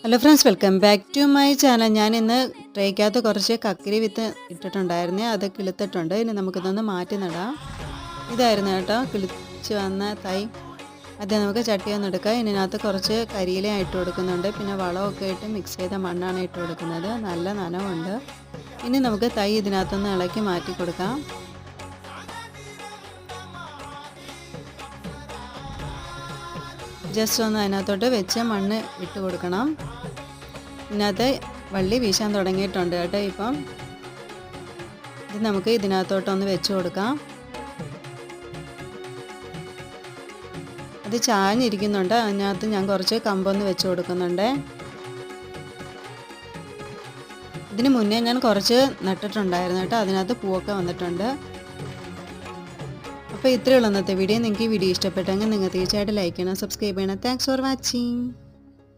Hello friends, welcome back to my channel. ഞാൻ ഇന്ന് ട്രേക്കകത്ത് കുറച്ച് കക്കിരി വിത്ത് ഇട്ടിട്ടുണ്ടായിരുന്നേ, അത് കിളുത്തിട്ടുണ്ട്. ഇനി നമുക്കിതൊന്ന് മാറ്റി നടാം. ഇതായിരുന്നു കേട്ടോ കിളിച്ച് വന്ന തൈ. അത് നമുക്ക് ചട്ടിയൊന്നും എടുക്കാം. ഇതിനകത്ത് കുറച്ച് കരിയില ഇട്ട് കൊടുക്കുന്നുണ്ട്, പിന്നെ വളമൊക്കെ ഇട്ട് മിക്സ് ചെയ്ത മണ്ണാണ് ഇട്ട് കൊടുക്കുന്നത്. നല്ല നനവുണ്ട്. ഇനി നമുക്ക് തൈ ഇതിനകത്തൊന്ന് ഇളക്കി മാറ്റി കൊടുക്കാം. ജസ്റ്റ് ഒന്ന് അതിനകത്തോട്ട് വെച്ച് മണ്ണ് ഇട്ട് കൊടുക്കണം. ഇതിനകത്ത് വള്ളി വീശാൻ തുടങ്ങിയിട്ടുണ്ട് കേട്ടോ. ഇപ്പം ഇത് നമുക്ക് ഇതിനകത്തോട്ടൊന്ന് വെച്ച് കൊടുക്കാം. അത് ചാഞ്ഞിരിക്കുന്നുണ്ട്, അതിനകത്ത് ഞാൻ കുറച്ച് കമ്പൊന്ന് വെച്ച് കൊടുക്കുന്നുണ്ട്. ഇതിന് മുന്നേ ഞാൻ കുറച്ച് നട്ടിട്ടുണ്ടായിരുന്നു കേട്ടോ, അതിനകത്ത് പൂവൊക്കെ വന്നിട്ടുണ്ട്. അപ്പോൾ ഇത്രയുള്ള ഇന്നത്തെ വീഡിയോ. നിങ്ങൾക്ക് ഈ വീഡിയോ ഇഷ്ടപ്പെട്ടെങ്കിൽ നിങ്ങൾ തീർച്ചയായിട്ടും ലൈക്ക് ചെയ്യണം, സബ്സ്ക്രൈബ് ചെയ്യണം. Thanks for watching.